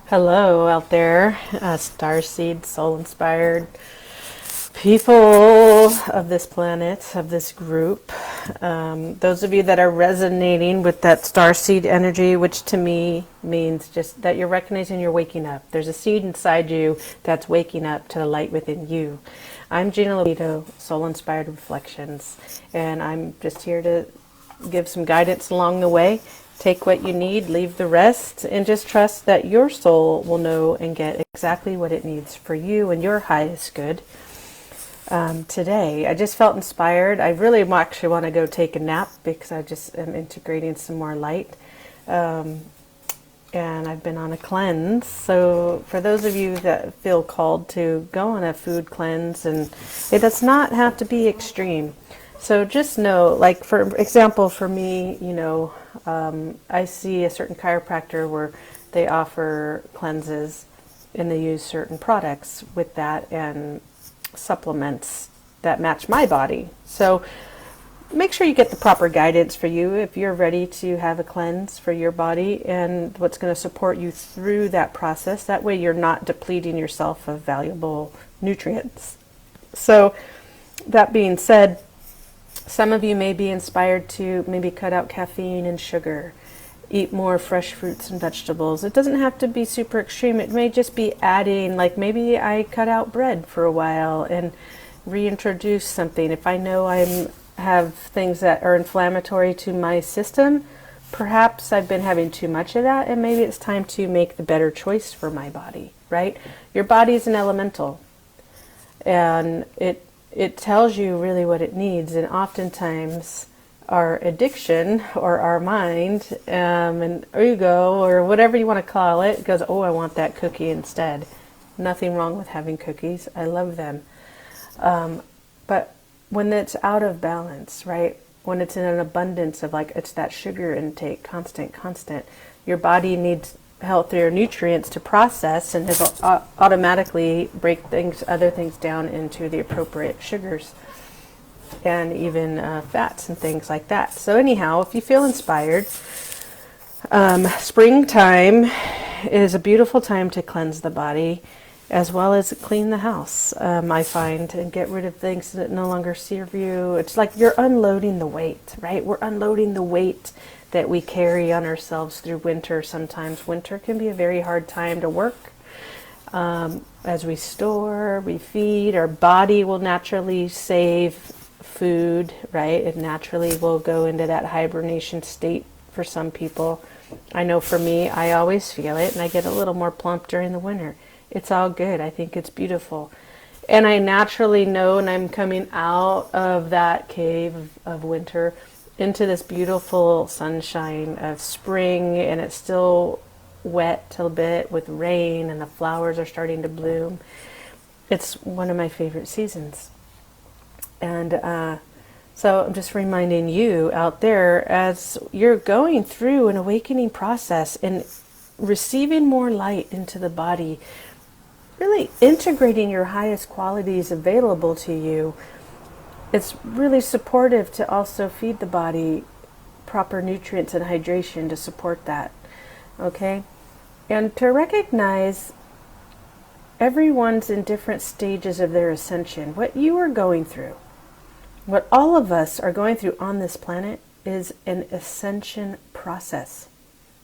Hello out there, Starseed, soul-inspired people of this planet, of this group. Those of you that are resonating with that starseed energy, which to me means just that you're recognizing you're waking up. There's a seed inside you that's waking up to the light within you. I'm Gina Lobito, Soul-Inspired Reflections, and I'm just here to give some guidance along the way. Take what you need, leave the rest, and just trust that your soul will know and get exactly what it needs for you and your highest good. Today, I just felt inspired. I really actually want to go take a nap because I just am integrating some more light. And I've been on a cleanse. So for those of you that feel called to go on a food cleanse, and it does not have to be extreme. So just know, like for example, for me, I see a certain chiropractor where they offer cleanses and they use certain products with that and supplements that match my body. So make sure you get the proper guidance for you if you're ready to have a cleanse for your body and what's going to support you through that process. That way you're not depleting yourself of valuable nutrients. So that being said, some of you may be inspired to maybe cut out caffeine and sugar, eat more fresh fruits and vegetables. It doesn't have to be super extreme. It may just be adding, like maybe I cut out bread for a while and reintroduce something. If I know I have things that are inflammatory to my system, perhaps I've been having too much of that, and maybe it's time to make the better choice for my body, right? Your body is an elemental, and it tells you really what it needs, and oftentimes our addiction or our mind and ego or whatever you want to call it goes, oh, I want that cookie instead. Nothing wrong with having cookies. I love them. But when it's out of balance, right? When it's in an abundance of it's that sugar intake, constant, your body needs healthier nutrients to process, and it'll automatically break other things down into the appropriate sugars and even fats and things like that. So anyhow, if you feel inspired, springtime is a beautiful time to cleanse the body as well as clean the house, I find, and get rid of things that no longer serve you. It's like you're unloading the weight, right? We're unloading the weight that we carry on ourselves through winter. Sometimes winter can be a very hard time to work. As we store, we feed, our body will naturally save food, right? It naturally will go into that hibernation state for some people. I know for me, I always feel it, and I get a little more plump during the winter. It's all good. I think it's beautiful. And I naturally know, and I'm coming out of that cave of winter into this beautiful sunshine of spring, and it's still wet a bit with rain and the flowers are starting to bloom. It's one of my favorite seasons. And so I'm just reminding you out there, as you're going through an awakening process and receiving more light into the body, really integrating your highest qualities available to you, it's really supportive to also feed the body proper nutrients and hydration to support that, okay? And to recognize everyone's in different stages of their ascension. What you are going through, what all of us are going through on this planet, is an ascension process.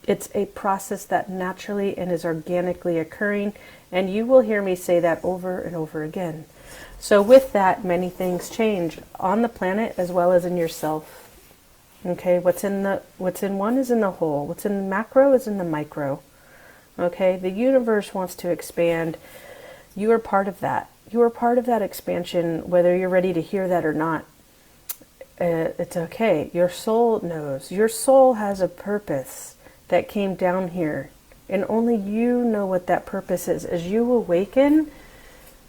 It's a process that naturally and is organically occurring, and you will hear me say that over and over again. So with that, many things change on the planet as well as in yourself. Okay, what's in one is in the whole. What's in the macro is in the micro. Okay, the universe wants to expand. You are part of that. You are part of that expansion, whether you're ready to hear that or not. It's okay. Your soul knows. Your soul has a purpose that came down here, and only you know what that purpose is. As you awaken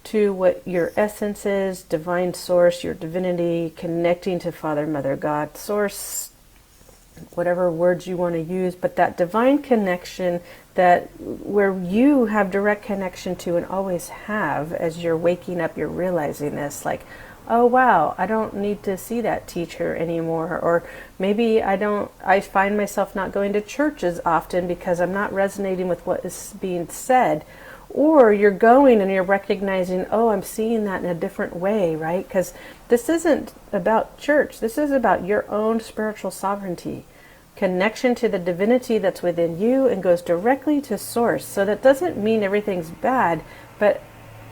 to what your essence is, divine source, your divinity, connecting to Father, Mother, God, source, whatever words you want to use, but that divine connection that where you have direct connection to and always have, as you're waking up, you're realizing this, like, oh wow, I don't need to see that teacher anymore. Or maybe I find myself not going to church as often because I'm not resonating with what is being said. Or you're going and you're recognizing, oh, I'm seeing that in a different way, right? Because this isn't about church. This is about your own spiritual sovereignty, connection to the divinity that's within you, and goes directly to source. So that doesn't mean everything's bad, but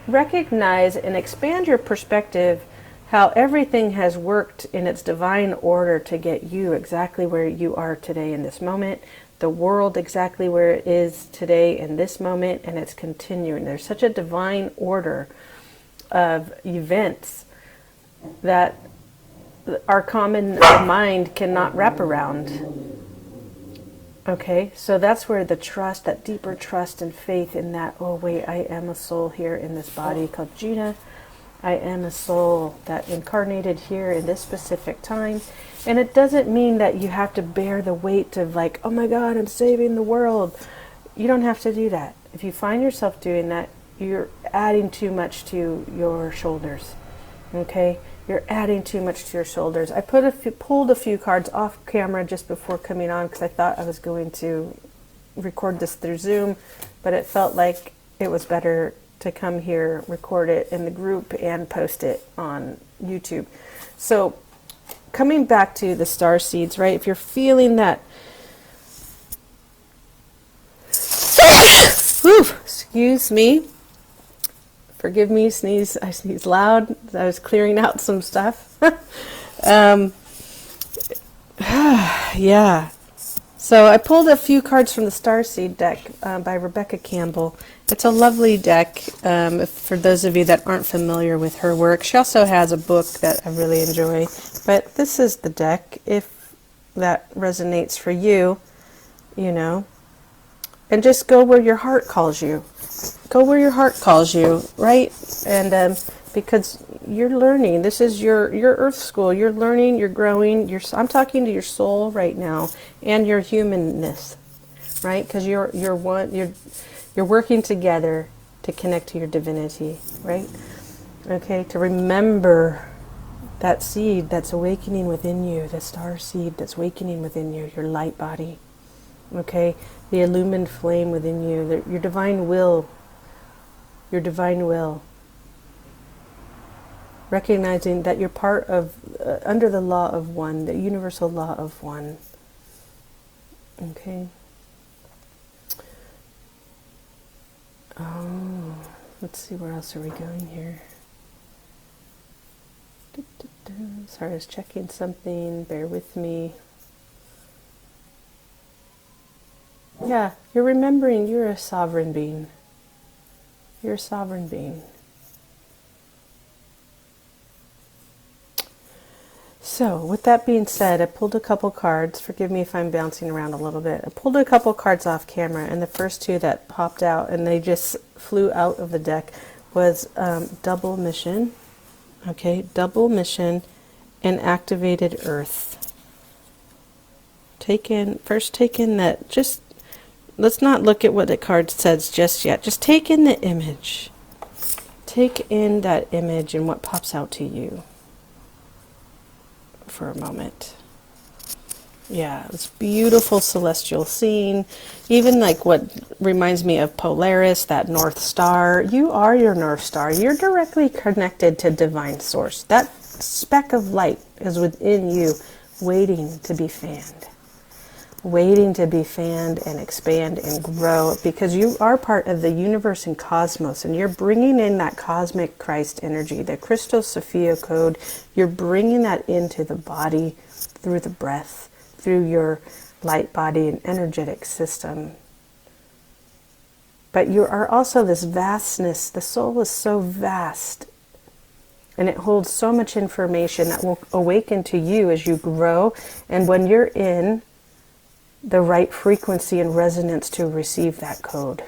recognize and expand your perspective how everything has worked in its divine order to get you exactly where you are today in this moment, the world exactly where it is today in this moment, and it's continuing. There's such a divine order of events that our common mind cannot wrap around. Okay, so that's where the trust, that deeper trust and faith in that, oh wait, I am a soul here in this body called Gina. I am a soul that incarnated here in this specific time. And it doesn't mean that you have to bear the weight of like, oh my God, I'm saving the world. You don't have to do that. If you find yourself doing that, you're adding too much to your shoulders. Okay? You're adding too much to your shoulders. I pulled a few cards off camera just before coming on because I thought I was going to record this through Zoom, but it felt like it was better to come here, record it in the group, and post it on YouTube. So coming back to the star seeds, right? If you're feeling that, excuse me, forgive me, sneeze. I sneeze loud. I was clearing out some stuff. Yeah. So I pulled a few cards from the Starseed deck by Rebecca Campbell. It's a lovely deck for those of you that aren't familiar with her work. She also has a book that I really enjoy. But this is the deck, if that resonates for you, you know. And just go where your heart calls you. Go where your heart calls you, right? And because you're learning. This is your earth school. You're learning, you're growing. I'm talking to your soul right now and your humanness, right? Because you're working together to connect to your divinity, right? Okay, to remember that seed that's awakening within you, the star seed that's awakening within you, your light body. Okay, the illumined flame within you, your divine will, recognizing that you're part of, under the law of one, the universal law of one. Okay. Let's see, where else are we going here? Sorry, I was checking something, bear with me. Yeah, you're remembering you're a sovereign being. You're a sovereign being. So, with that being said, I pulled a couple cards. Forgive me if I'm bouncing around a little bit. I pulled a couple cards off camera, and the first two that popped out, and they just flew out of the deck, was double mission. Okay, double mission and activated earth. Take in that, just, let's not look at what the card says just yet. Just take in the image. Take in that image and what pops out to you for a moment. Yeah, this beautiful celestial scene. Even like what reminds me of Polaris, that North Star. You are your North Star. You're directly connected to divine source. That speck of light is within you, waiting to be fanned. Waiting to be fanned and expand and grow, because you are part of the universe and cosmos, and you're bringing in that cosmic Christ energy, the Krysto-Sophia Code. You're bringing that into the body through the breath, through your light body and energetic system. But you are also this vastness. The soul is so vast, and it holds so much information that will awaken to you as you grow, and when you're in the right frequency and resonance to receive that code.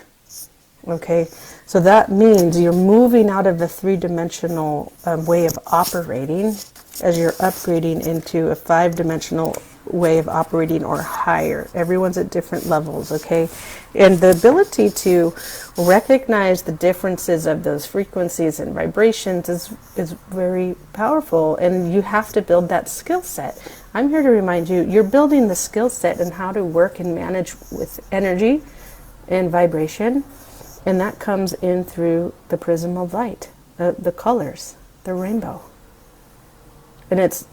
Okay, so that means you're moving out of the three-dimensional way of operating as you're upgrading into a five-dimensional way of operating or higher. Everyone's at different levels, okay? And the ability to recognize the differences of those frequencies and vibrations is very powerful, and you have to build that skill set. I'm here to remind you, you're building the skill set and how to work and manage with energy and vibration, and that comes in through the prism of light, the colors, the rainbow. And it's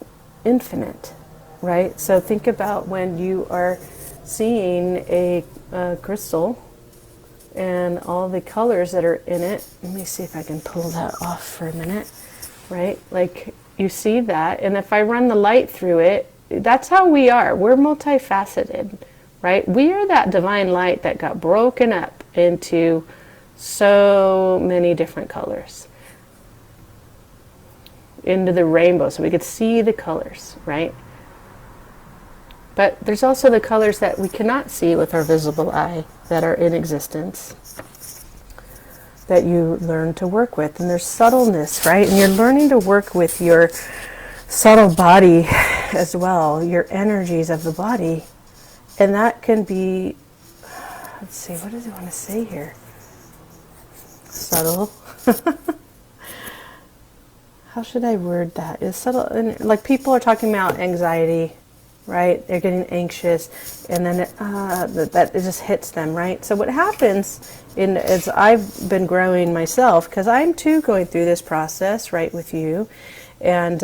infinite, right? So think about when you are seeing a crystal and all the colors that are in it. Let me see if I can pull that off for a minute, right? Like you see that, and if I run the light through it, that's how we are. We're multifaceted, right? We are that divine light that got broken up into so many different colors, into the rainbow, so we could see the colors, right? But there's also the colors that we cannot see with our visible eye that are in existence, that you learn to work with. And there's subtleness, right? And you're learning to work with your subtle body as well, your energies of the body. And that can be, let's see, what does it want to say here? Subtle. How should I word that? Is subtle, and like people are talking about anxiety, right? They're getting anxious, and then it just hits them, right? So what happens as I've been growing myself, because I'm too going through this process, right, with you, and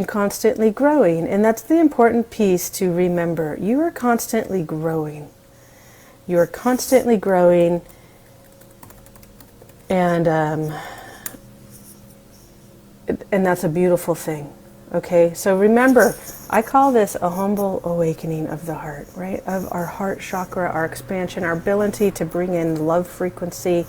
constantly growing, and that's the important piece to remember. You are constantly growing. You are constantly growing, and that's a beautiful thing. Okay, so remember, I call this a humble awakening of the heart, right? Of our heart chakra, our expansion, our ability to bring in love frequency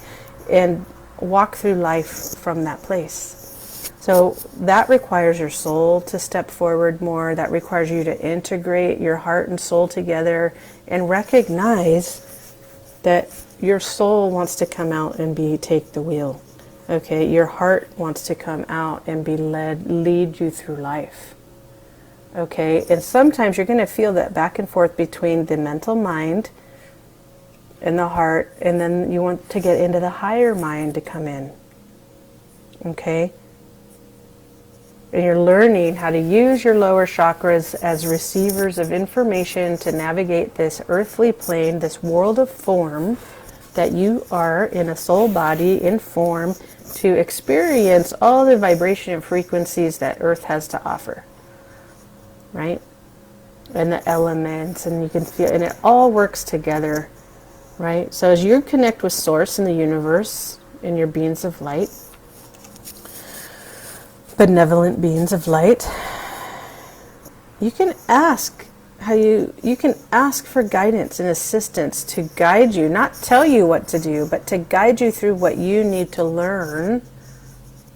and walk through life from that place. So that requires your soul to step forward more. That requires you to integrate your heart and soul together and recognize that your soul wants to come out and take the wheel. Okay, your heart wants to come out and lead you through life. Okay, and sometimes you're going to feel that back and forth between the mental mind and the heart, and then you want to get into the higher mind to come in. Okay, and you're learning how to use your lower chakras as receivers of information to navigate this earthly plane, this world of form that you are in, a soul body in form, to experience all the vibration and frequencies that Earth has to offer, right? And the elements, and you can feel, and it all works together, right? So as you connect with Source in the universe, in your beings of light, benevolent beings of light, you can ask you can ask for guidance and assistance to guide you, not tell you what to do, but to guide you through what you need to learn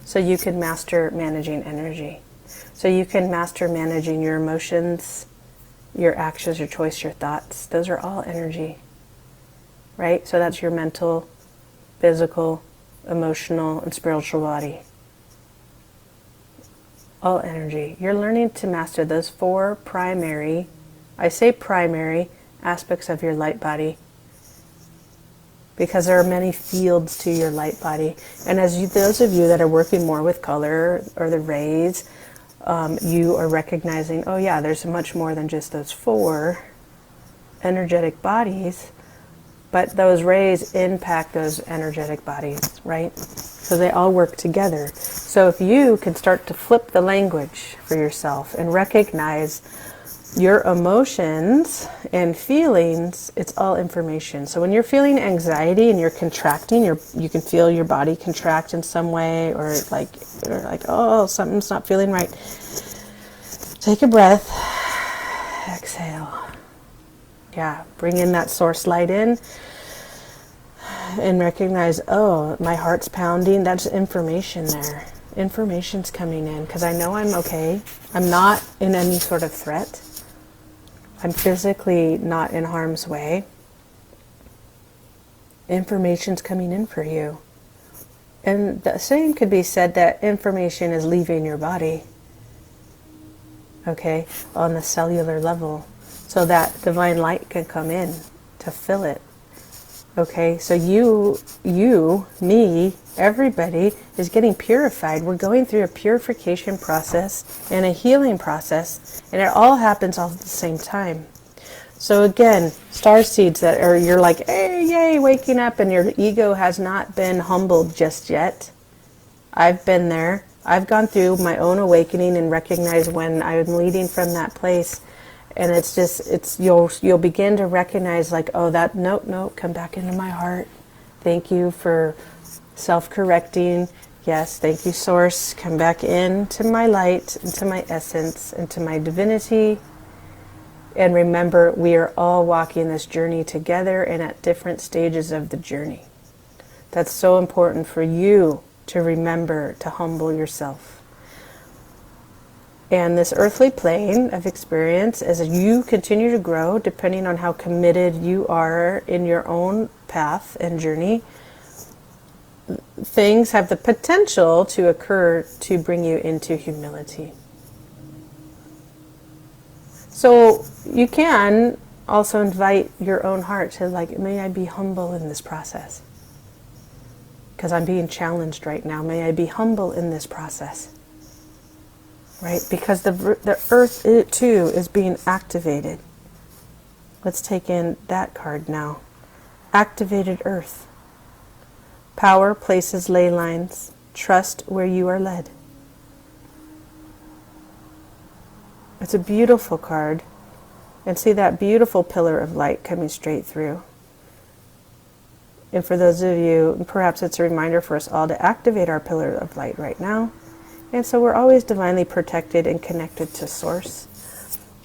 so you can master managing energy. So you can master managing your emotions, your actions, your choice, your thoughts. Those are all energy, right? So that's your mental, physical, emotional, and spiritual body. All energy. You're learning to master those four primary, I say primary, aspects of your light body, because there are many fields to your light body. And those of you that are working more with color or the rays, you are recognizing, oh yeah, there's much more than just those four energetic bodies, but those rays impact those energetic bodies, right? So they all work together. So if you can start to flip the language for yourself and recognize your emotions and feelings, it's all information. So when you're feeling anxiety and you're contracting, you can feel your body contract in some way, or like, oh, something's not feeling right. Take a breath, exhale. Yeah, bring in that source light in and recognize, oh, my heart's pounding. That's information there. Information's coming in because I know I'm okay. I'm not in any sort of threat. I'm physically not in harm's way. Information's coming in for you. And the same could be said that information is leaving your body. okay, on the cellular level, so that divine light can come in to fill it. Okay, so you, me, everybody is getting purified. We're going through a purification process and a healing process, and it all happens all at the same time. So again, star seeds that are, you're like, hey, yay, waking up, and your ego has not been humbled just yet. I've been there. I've gone through my own awakening and recognized when I'm leading from that place. And it's just, you'll begin to recognize like, oh, that, nope, come back into my heart. Thank you for self-correcting. Yes, thank you, Source. Come back into my light, into my essence, into my divinity. And remember, we are all walking this journey together and at different stages of the journey. That's so important for you to remember to humble yourself. And this earthly plane of experience, as you continue to grow, depending on how committed you are in your own path and journey, things have the potential to occur to bring you into humility. So you can also invite your own heart to like, may I be humble in this process? Because I'm being challenged right now. May I be humble in this process? Right? Because the earth, it too, is being activated. Let's take in that card now. Activated earth. Power, places, ley lines. Trust where you are led. It's a beautiful card. And see that beautiful pillar of light coming straight through. And for those of you, perhaps it's a reminder for us all to activate our pillar of light right now. And so we're always divinely protected and connected to Source.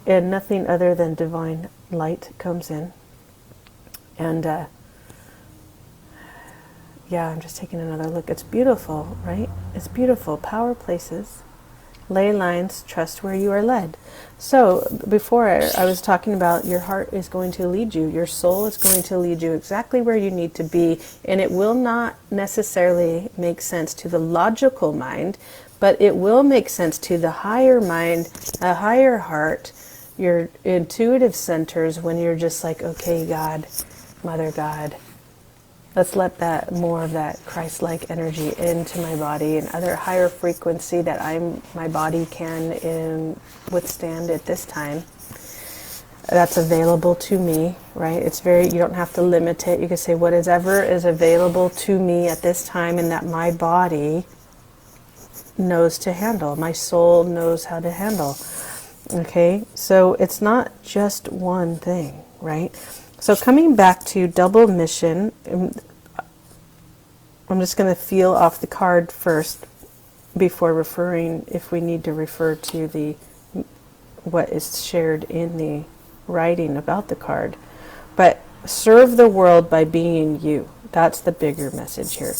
And nothing other than divine light comes in. And yeah, I'm just taking another look. It's beautiful, right? It's beautiful. Power, places, ley lines, trust where you are led. So before I was talking about your heart is going to lead you. Your soul is going to lead you exactly where you need to be. And it will not necessarily make sense to the logical mind, but it will make sense to the higher mind, a higher heart, your intuitive centers, when you're just like, okay, God, Mother God, let's let that more of that Christ-like energy into my body and other higher frequency that my body can withstand at this time. That's available to me, right? It's you don't have to limit it. You can say whatever is available to me at this time and that my body knows to handle. My soul knows how to handle. Okay, so it's not just one thing, right? So coming back to double mission, I'm just going to feel off the card first before referring, if we need to refer to what is shared in the writing about the card. But serve the world by being you. That's the bigger message here.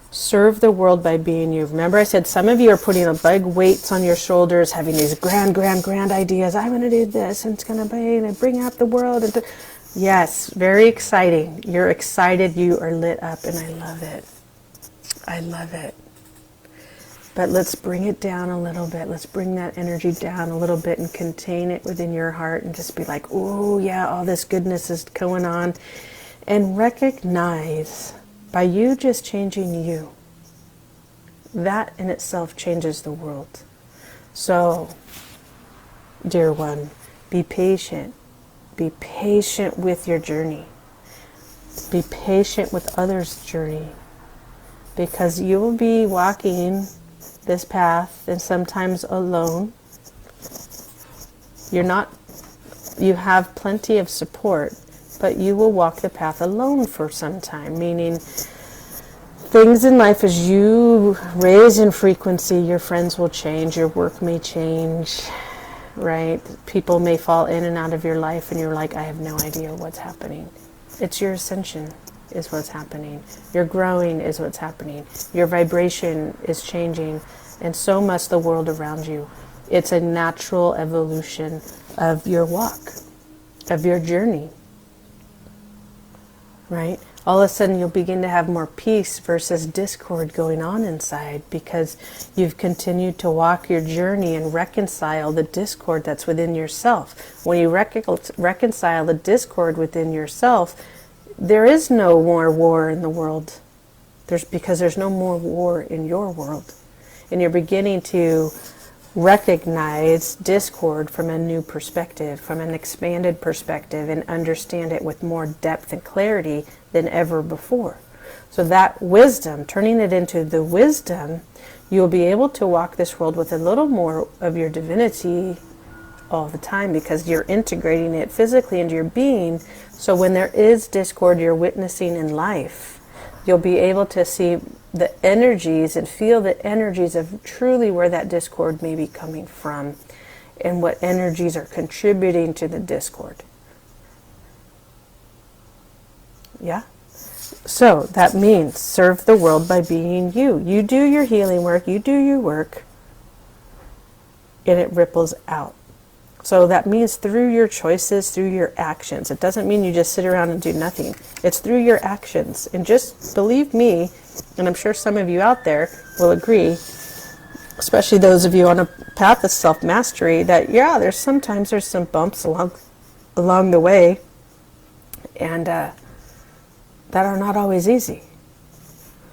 Serve the world by being you. Remember I said some of you are putting a big weights on your shoulders, having these grand ideas. I'm going to do this, and it's going to bring up the world. Yes, very exciting. You're excited. You are lit up, and I love it. I love it. But let's bring it down a little bit. Let's bring that energy down a little bit and contain it within your heart and just be like, oh yeah, all this goodness is going on. And recognize, by you just changing you, that in itself changes the world. So, dear one, be patient. Be patient with your journey. Be patient with others' journey. Because you will be walking this path, and sometimes alone. You have plenty of support, but you will walk the path alone for some time, meaning things in life, as you raise in frequency, your friends will change, your work may change, right? People may fall in and out of your life, and you're like, I have no idea what's happening. It's your ascension is what's happening. Your growing is what's happening. Your vibration is changing, and so must the world around you. It's a natural evolution of your walk, of your journey. right? All of a sudden you'll begin to have more peace versus discord going on inside, because you've continued to walk your journey and reconcile the discord that's within yourself. When you reconcile the discord within yourself, there is no more war in the world. Because there's no more war in your world. And you're beginning to recognize discord from a new perspective, from an expanded perspective, and understand it with more depth and clarity than ever before. So that wisdom, turning it into the wisdom, you'll be able to walk this world with a little more of your divinity all the time, because you're integrating it physically into your being. So when there is discord you're witnessing in life, you'll be able to see the energies and feel the energies of truly where that discord may be coming from, and what energies are contributing to the discord. Yeah? So that means serve the world by being you. You do your healing work, you do your work, and it ripples out. So that means through your choices, through your actions. It doesn't mean you just sit around and do nothing. It's through your actions. And just believe me, and I'm sure some of you out there will agree, especially those of you on a path of self-mastery, that there's some bumps along the way, and that are not always easy.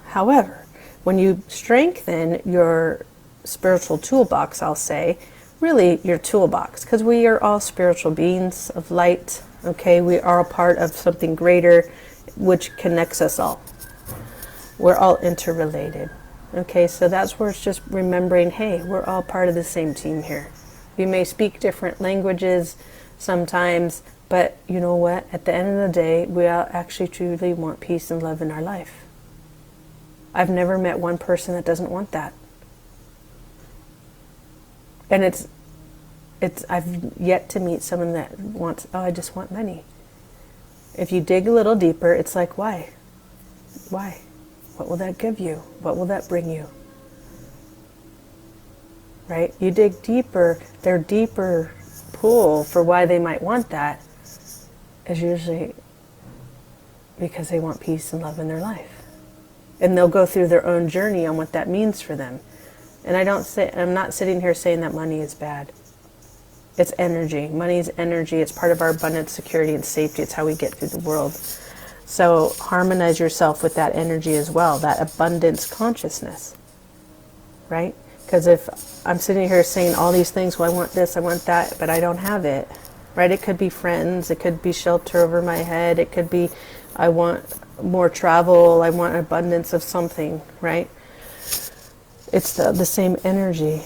However, when you strengthen your spiritual toolbox, I'll say, really your toolbox, because we are all spiritual beings of light, okay? We are a part of something greater which connects us all. We're all interrelated, okay? So that's where it's just remembering, hey, we're all part of the same team here. We may speak different languages sometimes, but you know what? At the end of the day, we all actually truly want peace and love in our life. I've never met one person that doesn't want that. And I've yet to meet someone that wants, I just want money. If you dig a little deeper, it's like, why? Why? What will that give you? What will that bring you? Right? You dig deeper, their deeper pull for why they might want that is usually because they want peace and love in their life. And they'll go through their own journey on what that means for them. And I'm not sitting here saying that money is bad. It's energy. Money is energy. It's part of our abundance, security, and safety. It's how we get through the world. So harmonize yourself with that energy as well, that abundance consciousness, right? Because if I'm sitting here saying all these things, well, I want this, I want that, but I don't have it, right? It could be friends. It could be shelter over my head. It could be I want more travel. I want abundance of something, right? It's the same energy.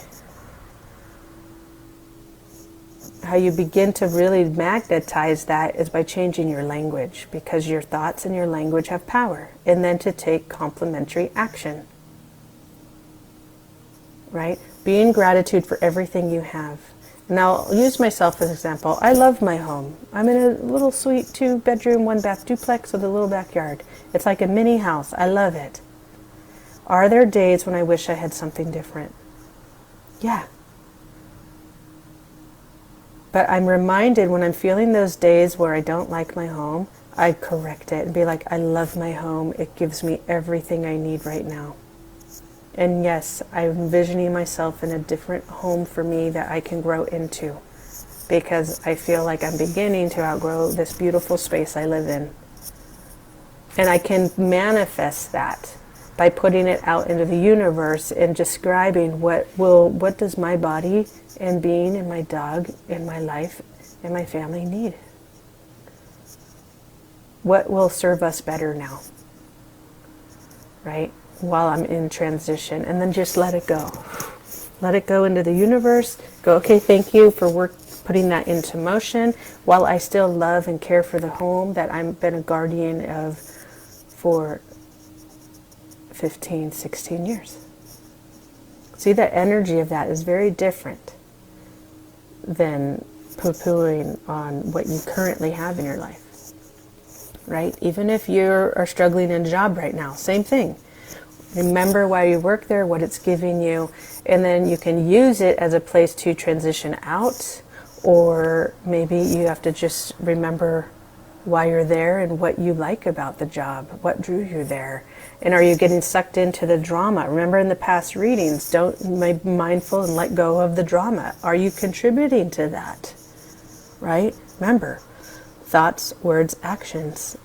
How you begin to really magnetize that is by changing your language, because your thoughts and your language have power. And then to take complementary action. Right? Be in gratitude for everything you have. Now, I'll use myself as an example. I love my home. I'm in a little sweet 2-bedroom, 1-bath duplex with a little backyard. It's like a mini house. I love it. Are there days when I wish I had something different? Yeah. But I'm reminded when I'm feeling those days where I don't like my home, I correct it and be like, I love my home. It gives me everything I need right now. And yes, I'm envisioning myself in a different home for me that I can grow into, because I feel like I'm beginning to outgrow this beautiful space I live in. And I can manifest that by putting it out into the universe and describing what does my body and being and my dog and my life and my family need. What will serve us better now, right? While I'm in transition, and then just let it go. Let it go into the universe. Go, okay, thank you for putting that into motion, while I still love and care for the home that I've been a guardian of for 15, 16 years. See, the energy of that is very different than poo-pooing on what you currently have in your life, right? Even if you are struggling in a job right now, same thing. Remember why you work there, what it's giving you, and then you can use it as a place to transition out, or maybe you have to just remember why you're there and what you like about the job, what drew you there. And are you getting sucked into the drama? Remember in the past readings, don't be mindful and let go of the drama. Are you contributing to that? Right? Remember, thoughts, words, actions,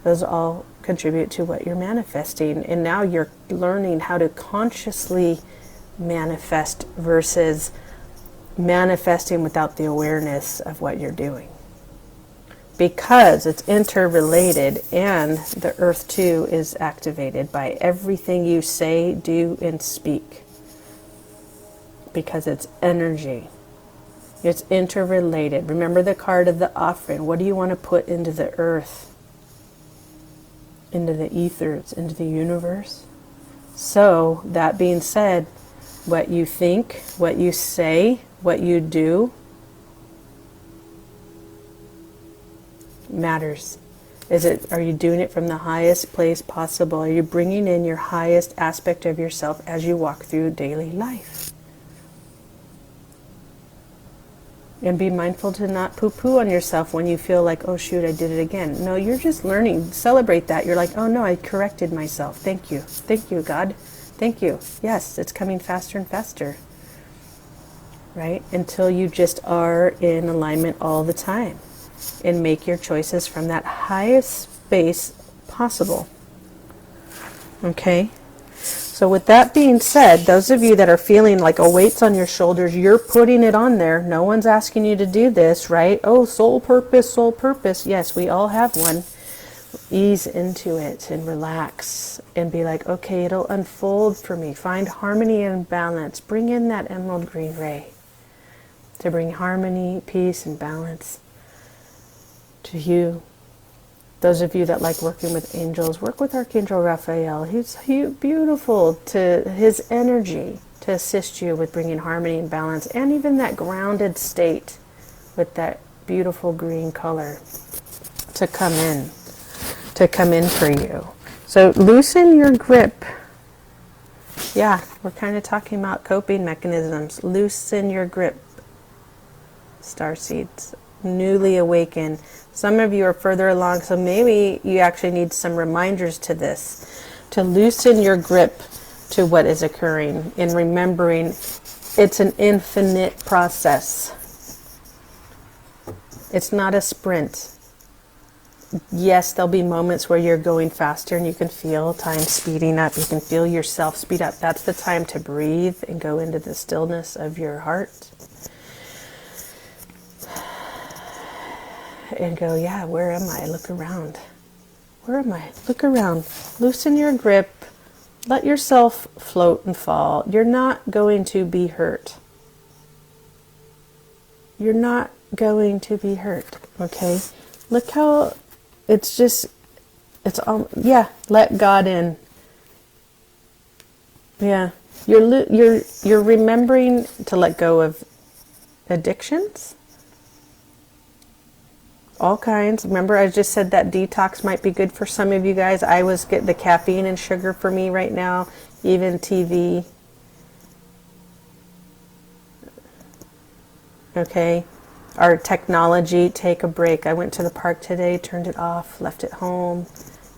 those all contribute to what you're manifesting. And now you're learning how to consciously manifest versus manifesting without the awareness of what you're doing. Because it's interrelated, and the earth too is activated by everything you say, do, and speak. Because it's energy. It's interrelated. Remember the card of the offering. What do you want to put into the earth? Into the ethers, into the universe? So, that being said, what you think, what you say, what you do matters. Are you doing it from the highest place possible? Are you bringing in your highest aspect of yourself as you walk through daily life? And be mindful to not poo-poo on yourself when you feel like, oh shoot, I did it again. No, you're just learning. Celebrate that. You're like, oh no, I corrected myself. Thank you. Thank you, God. Thank you. Yes, it's coming faster and faster. Right? Until you just are in alignment all the time. And make your choices from that highest space possible. Okay? So with that being said, those of you that are feeling like a weight's on your shoulders, you're putting it on there. No one's asking you to do this, right? Oh, soul purpose, soul purpose. Yes, we all have one. Ease into it and relax and be like, okay, it'll unfold for me. Find harmony and balance. Bring in that emerald green ray to bring harmony, peace, and balance to you. Those of you that like working with angels, work with Archangel Raphael. He's beautiful to his energy to assist you with bringing harmony and balance, and even that grounded state with that beautiful green color to come in for you. So loosen your grip. Yeah, we're kind of talking about coping mechanisms. Loosen your grip, starseeds, newly awakened. Some of you are further along, so maybe you actually need some reminders to this, to loosen your grip to what is occurring, and remembering it's an infinite process. It's not a sprint. Yes, there'll be moments where you're going faster and you can feel time speeding up. You can feel yourself speed up. That's the time to breathe and go into the stillness of your heart. And go, yeah, where am I? Look around. Where am I? Look around. Loosen your grip. Let yourself float and fall. You're not going to be hurt. You're not going to be hurt, okay? Look how it's just, yeah, let God in. Yeah, you're remembering to let go of addictions. All kinds. Remember, I just said that detox might be good for some of you guys. I was getting the caffeine and sugar for me right now, even TV. Okay. Our technology, take a break. I went to the park today, turned it off, left it home.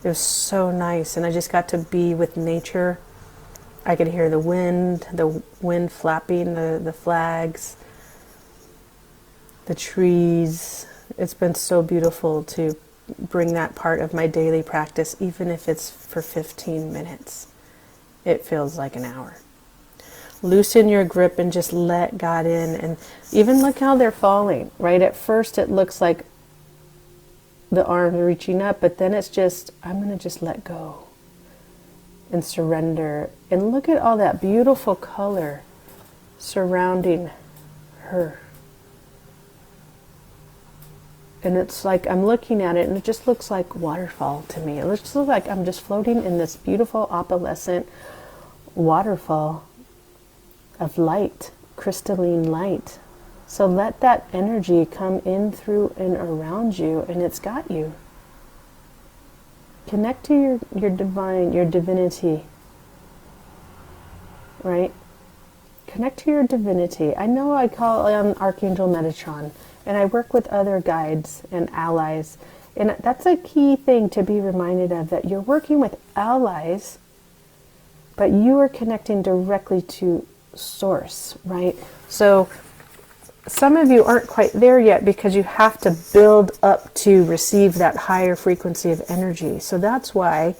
It was so nice, and I just got to be with nature. I could hear the wind flapping, the flags, the trees. It's been so beautiful to bring that part of my daily practice, even if it's for 15 minutes. It feels like an hour. Loosen your grip and just let God in. And even look how they're falling, right? At first it looks like the arm reaching up, but then it's just, I'm going to just let go and surrender. And look at all that beautiful color surrounding her. And it's like I'm looking at it and it just looks like waterfall to me. It looks like I'm just floating in this beautiful opalescent waterfall of light, crystalline light. So let that energy come in through and around you, and it's got you. Connect to your divine, your divinity, right? Connect to your divinity. I know I call on Archangel Metatron, and I work with other guides and allies, And that's a key thing to be reminded of, that you're working with allies, but you are connecting directly to source, right? So some of you aren't quite there yet because you have to build up to receive that higher frequency of energy. So that's why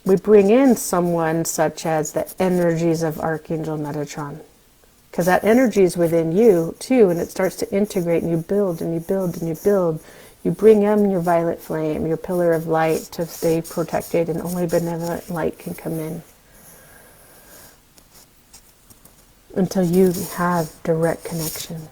we bring in someone such as the energies of Archangel Metatron. Because that energy is within you too, and it starts to integrate, and you build and you build and you build. You bring in your violet flame, your pillar of light, to stay protected, and only benevolent light can come in. Until you have direct connection.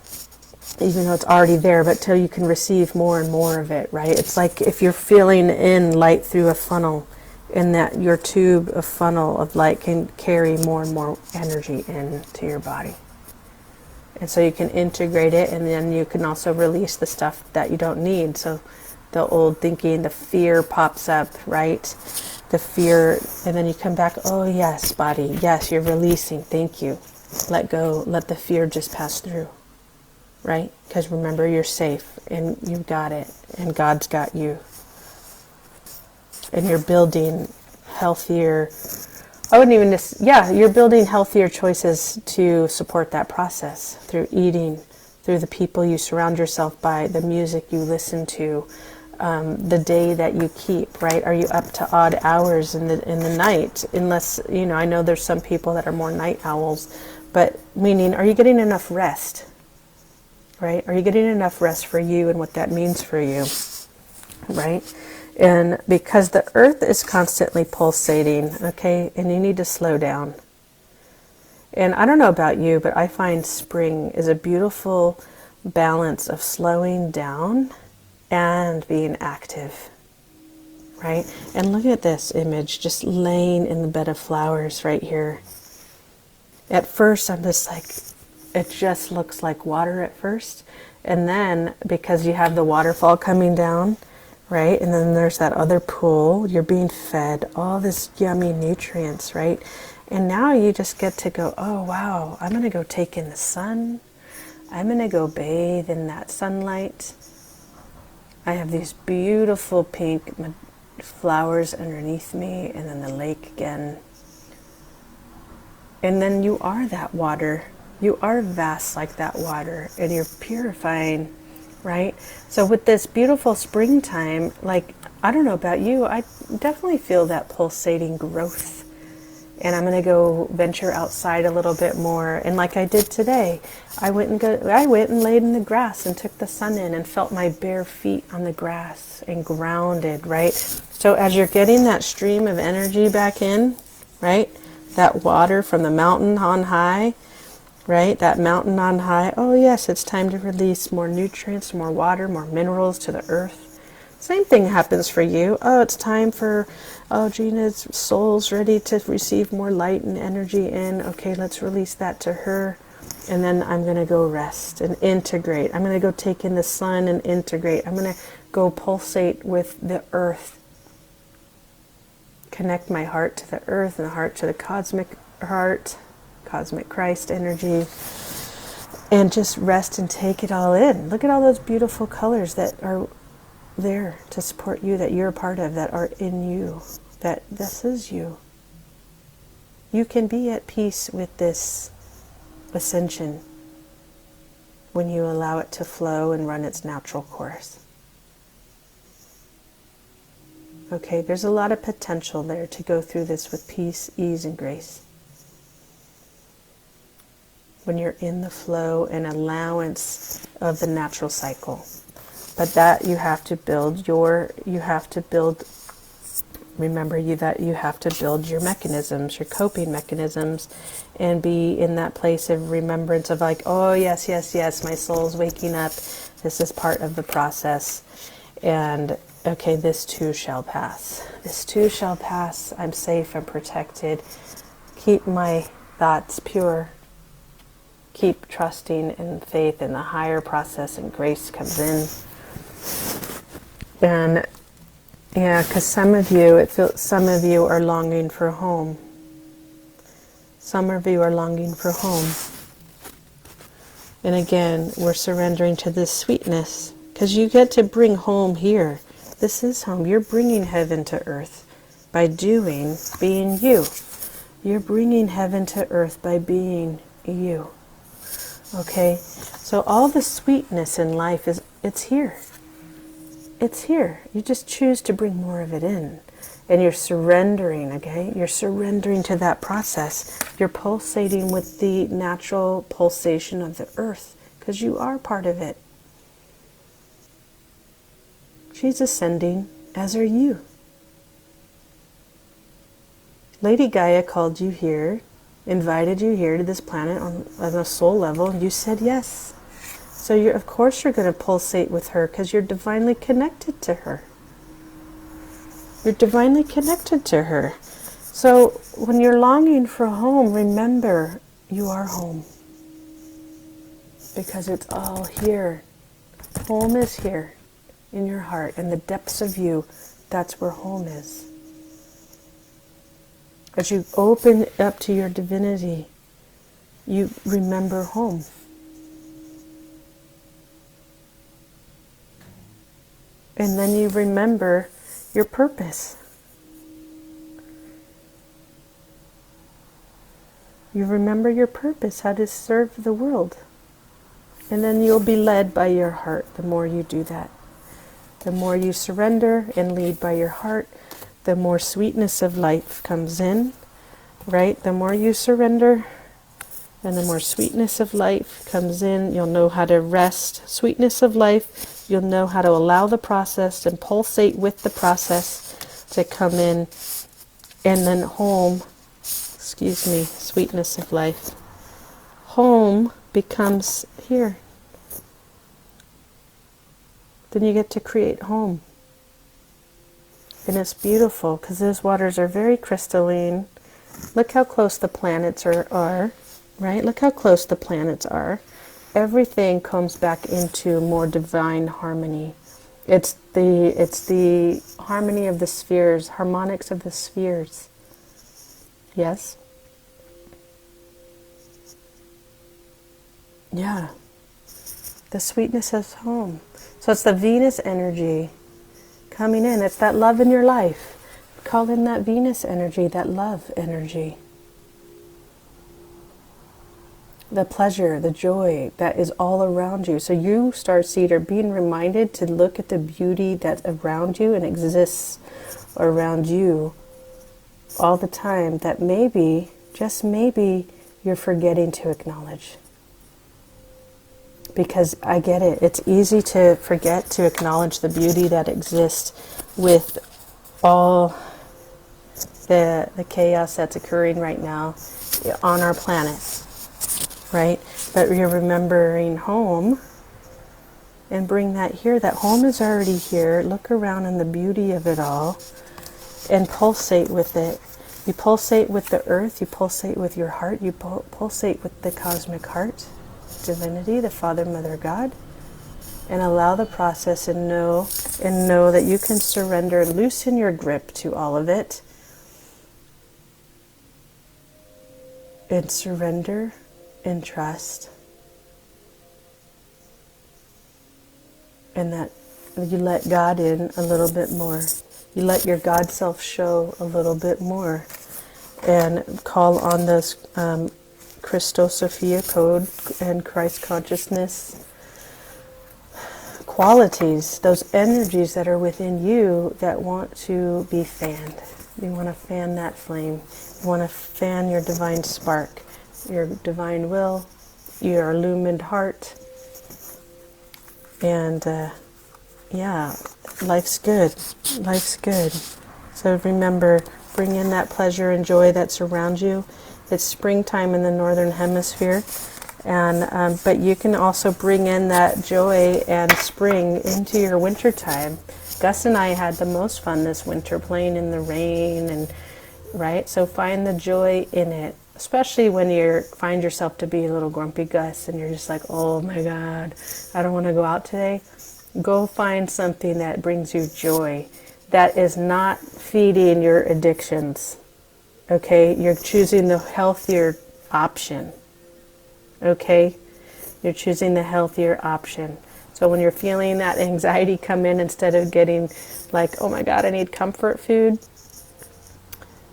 Even though it's already there, but till you can receive more and more of it, right? It's like if you're filling in light through a funnel, and that your tube of funnel of light can carry more and more energy into your body. And so you can integrate it, and then you can also release the stuff that you don't need. So the old thinking, the fear pops up, right? The fear, and then you come back, oh yes, body, yes, you're releasing, thank you. Let go, let the fear just pass through, right? Because remember, you're safe, and you've got it, and God's got you. And you're building healthier, you're building healthier choices to support that process through eating, through the people you surround yourself by, the music you listen to, the day that you keep, right? Are you up to odd hours in the night? Unless, I know there's some people that are more night owls, but meaning, are you getting enough rest, right? Are you getting enough rest for you and what that means for you, right? And because the earth is constantly pulsating, okay, and you need to slow down. And I don't know about you, but I find spring is a beautiful balance of slowing down and being active, right? And look at this image, just laying in the bed of flowers right here. At first, I'm just like, it just looks like water at first. And then, because you have the waterfall coming down, right? And then there's that other pool. You're being fed all this yummy nutrients, right? And now you just get to go, oh, wow, I'm going to go take in the sun. I'm going to go bathe in that sunlight. I have these beautiful pink flowers underneath me, and then the lake again. And then you are that water. You are vast like that water, and you're purifying, right? So with this beautiful springtime, like, I don't know about you, I definitely feel that pulsating growth. And I'm going to go venture outside a little bit more. And like I did today, I went and laid in the grass and took the sun in and felt my bare feet on the grass and grounded, right? So as you're getting that stream of energy back in, right? That water from the mountain on high, right? That mountain on high. Oh yes, it's time to release more nutrients, more water, more minerals to the earth. Same thing happens for you. Oh, it's time for, Gina's soul's ready to receive more light and energy in. Okay, let's release that to her. And then I'm going to go rest and integrate. I'm going to go take in the sun and integrate. I'm going to go pulsate with the earth. Connect my heart to the earth and the heart to the cosmic heart, cosmic Christ energy. And just rest and take it all in. Look at all those beautiful colors that are there to support you, that you're a part of, that are in you, that this is you. You can be at peace with this ascension when you allow it to flow and run its natural course. Okay, there's a lot of potential there to go through this with peace, ease, and grace. When you're in the flow and allowance of the natural cycle. But that you have to build remember that you have to build your mechanisms, your coping mechanisms, and be in that place of remembrance of like, oh yes, yes, yes, my soul's waking up. This is part of the process. And okay, this too shall pass. This too shall pass. I'm safe and protected. Keep my thoughts pure. Keep trusting in faith in the higher process, and grace comes in. And yeah, because some of you are longing for home. Some of you are longing for home. And again, we're surrendering to this sweetness, because you get to bring home here. This is home. You're bringing heaven to earth by being you. You're bringing heaven to earth by being you. Okay? So all the sweetness in life it's here. It's here. You just choose to bring more of it in. And you're surrendering, okay? You're surrendering to that process. You're pulsating with the natural pulsation of the earth because you are part of it. She's ascending, as are you. Lady Gaia called you here, invited you here to this planet on a soul level, and you said yes. So of course you're going to pulsate with her because you're divinely connected to her. You're divinely connected to her. So when you're longing for home, remember you are home. Because it's all here. Home is here in your heart. In the depths of you, that's where home is. As you open up to your divinity, you remember home. And then you remember your purpose. You remember your purpose, how to serve the world. And then you'll be led by your heart the more you do that. The more you surrender and lead by your heart, the more sweetness of life comes in, right? The more you surrender and the more sweetness of life comes in, you'll know how to rest. Sweetness of life, you'll know how to allow the process and pulsate with the process to come in. And then home, sweetness of life. Home becomes here. Then you get to create home. And it's beautiful because those waters are very crystalline. Look how close the planets are, right? Look how close the planets are. Everything comes back into more divine harmony. It's the harmony of the spheres, harmonics of the spheres. Yes? Yeah. The sweetness is home. So it's the Venus energy coming in. It's that love in your life. Call in that Venus energy, that love energy. The pleasure, the joy that is all around you. So you, Starseed, are being reminded to look at the beauty that's around you and exists around you all the time that maybe, just maybe, you're forgetting to acknowledge. Because I get it. It's easy to forget to acknowledge the beauty that exists with all the chaos that's occurring right now on our planet, right? But you're remembering home and bring that here. That home is already here. Look around in the beauty of it all and pulsate with it. You pulsate with the earth. You pulsate with your heart. You pulsate with the cosmic heart, divinity, the Father, Mother, God, and allow the process and know that you can surrender and loosen your grip to all of it and surrender and trust, and that you let God in a little bit more. You let your God self show a little bit more and call on those Krysto-Sophia Code and Christ consciousness qualities, those energies that are within you that want to be fanned. You want to fan that flame. You want to fan your divine spark, your divine will, your illumined heart. And yeah, life's good. Life's good. So remember, bring in that pleasure and joy that surrounds you. It's springtime in the northern hemisphere, and but you can also bring in that joy and spring into your winter time. Gus and I had the most fun this winter playing in the rain, and right. So find the joy in it, especially when you find yourself to be a little grumpy Gus, and you're just like, oh my God, I don't want to go out today. Go find something that brings you joy, that is not feeding your addictions. Okay, you're choosing the healthier option. Okay, you're choosing the healthier option. So when you're feeling that anxiety come in, instead of getting like, oh my God, I need comfort food,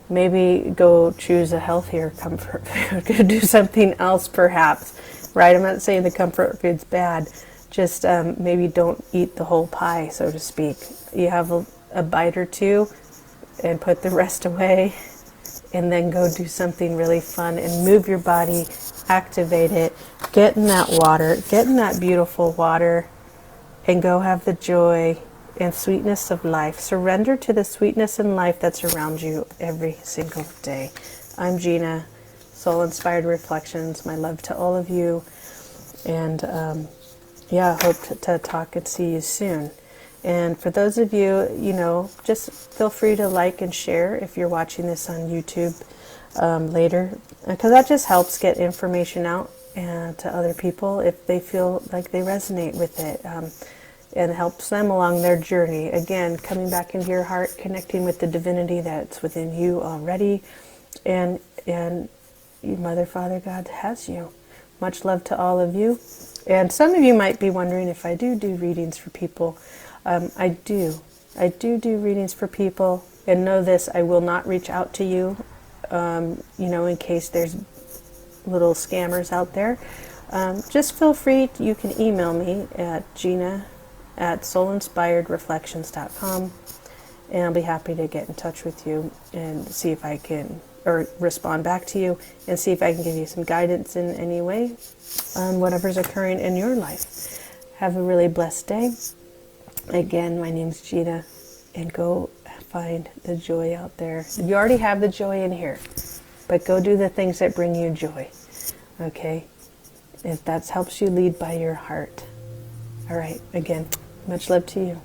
maybe go choose a healthier comfort food. Go do something else perhaps, right? I'm not saying the comfort food's bad. Just maybe don't eat the whole pie, so to speak. You have a bite or two and put the rest away, and then go do something really fun and move your body, activate it, get in that water, get in that beautiful water, and go have the joy and sweetness of life. Surrender to the sweetness in life that's around you every single day. I'm Gina, Soul Inspired Reflections. My love to all of you, and hope to talk and see you soon. And for those of you, just feel free to like and share if you're watching this on YouTube later, because that just helps get information out and to other people if they feel like they resonate with it, and helps them along their journey. Again, coming back into your heart, connecting with the divinity that's within you already, and Mother, Father, God has you. Much love to all of you. And some of you might be wondering if I do readings for people. I do readings for people, and know this, I will not reach out to you, in case there's little scammers out there. Just feel free, you can email me at gina@soulinspiredreflections.com, and I'll be happy to get in touch with you and see if I can, or respond back to you and see if I can give you some guidance in any way on whatever's occurring in your life. Have a really blessed day. Again, my name's Gina, and go find the joy out there. You already have the joy in here, but go do the things that bring you joy, okay? If that helps you lead by your heart. All right, again, much love to you.